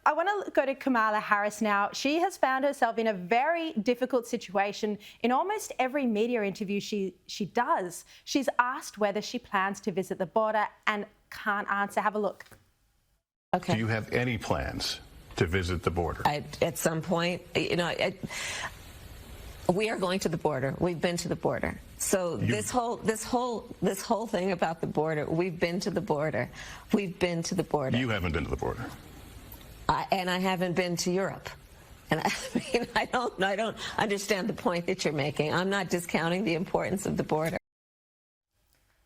I want to go to Kamala Harris now. She has found herself in a very difficult situation in almost every media interview she does. She's asked whether she plans to visit the border and can't answer. Have a look. Okay. Do you have any plans to visit the border? At some point, we are going to the border. We've been to the border. So this whole thing about the border, we've been to the border. We've been to the border. You haven't been to the border. And I haven't been to Europe. And I don't understand the point that you're making. I'm not discounting the importance of the border.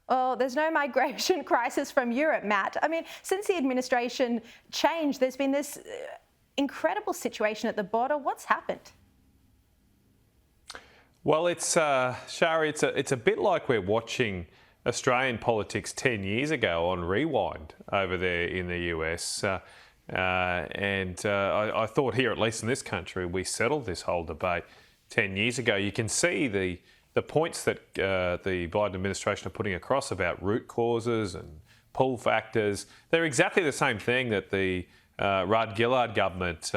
Well, there's no migration crisis from Europe, Matt. I mean, since the administration changed, there's been this incredible situation at the border. What's happened? Well, Sharri, it's a bit like we're watching Australian politics 10 years ago on rewind over there in the US. I thought here, at least in this country, we settled this whole debate 10 years ago. You can see the points that the Biden administration are putting across about root causes and pull factors. They're exactly the same thing that the Rudd-Gillard government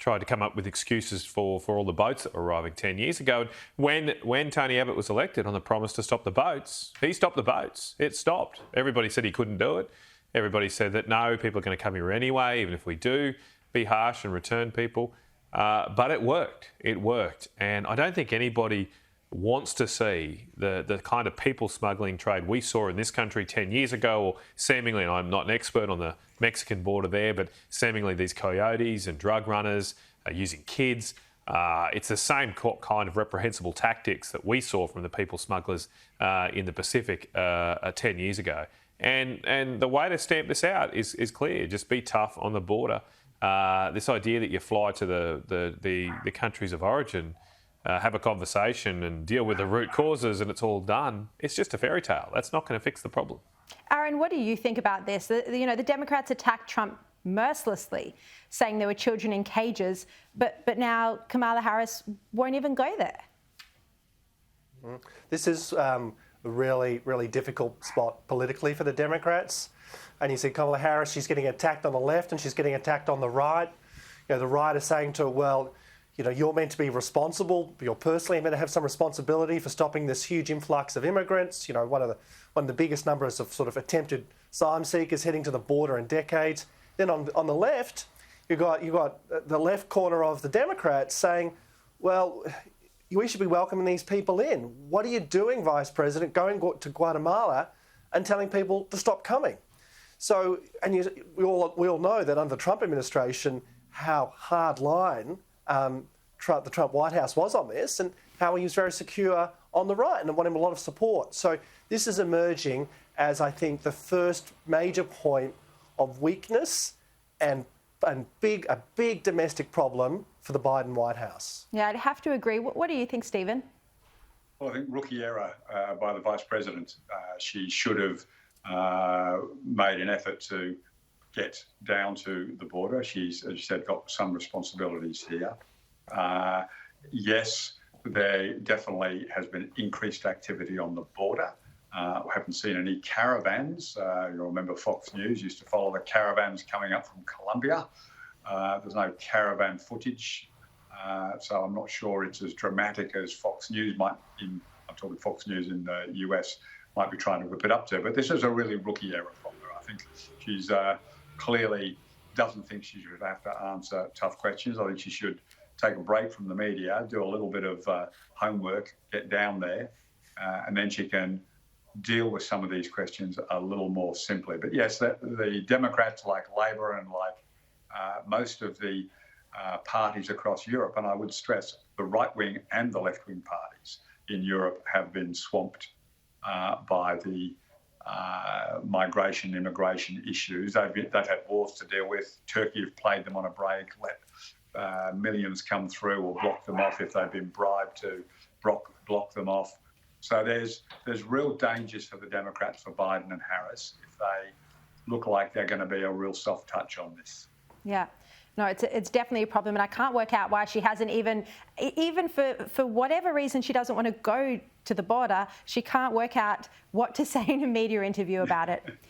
tried to come up with excuses for all the boats that were arriving 10 years ago. When Tony Abbott was elected on the promise to stop the boats, he stopped the boats. It stopped. Everybody said he couldn't do it. Everybody said that, no, people are going to come here anyway, even if we do be harsh and return people. But it worked. It worked. And I don't think anybody wants to see the kind of people smuggling trade we saw in this country 10 years ago, or seemingly, and I'm not an expert on the Mexican border there, but seemingly these coyotes and drug runners are using kids. It's the same kind of reprehensible tactics that we saw from the people smugglers in the Pacific 10 years ago. And the way to stamp this out is clear. Just be tough on the border. This idea that you fly to the countries of origin, have a conversation and deal with the root causes and it's all done, it's just a fairy tale. That's not going to fix the problem. Aaron, what do you think about this? The Democrats attacked Trump mercilessly, saying there were children in cages, but now Kamala Harris won't even go there. This is a really, really difficult spot politically for the Democrats. And you see Kamala Harris, she's getting attacked on the left and she's getting attacked on the right. The right is saying to her, well, you're meant to be responsible. You're personally meant to have some responsibility for stopping this huge influx of immigrants. One of the biggest numbers of sort of attempted asylum seekers heading to the border in decades. Then on the left, you got the left corner of the Democrats saying, well, we should be welcoming these people in. What are you doing, Vice President, going to Guatemala and telling people to stop coming? So, and we all know that under the Trump administration, how hard line the Trump White House was on this, and how he was very secure on the right and wanted a lot of support. So this is emerging as, I think, the first major point of weakness and a big domestic problem for the Biden White House. Yeah, I'd have to agree. What do you think, Stephen? Well, I think rookie error by the Vice President. She should have made an effort to get down to the border. She's, as you said, got some responsibilities here. Yes, there definitely has been increased activity on the border. We haven't seen any caravans. You'll remember Fox News used to follow the caravans coming up from Colombia. There's no caravan footage, so I'm not sure it's as dramatic as Fox News might, I'm talking Fox News in the US, might be trying to whip it up to. But this is a really rookie error from her. I think she's clearly doesn't think she should have to answer tough questions. I think she should take a break from the media, do a little bit of homework, get down there, and then she can deal with some of these questions a little more simply. But yes, the Democrats, like Labor and like most of the parties across Europe, and I would stress the right-wing and the left-wing parties in Europe, have been swamped by the migration, immigration issues. They've had wars to deal with. Turkey have played them on a break, let millions come through or block them off if they've been bribed to block them off. So there's real dangers for the Democrats, for Biden and Harris, if they look like they're going to be a real soft touch on this. Yeah. No, it's definitely a problem, and I can't work out why she hasn't even for whatever reason she doesn't want to go to the border, she can't work out what to say in a media interview about it.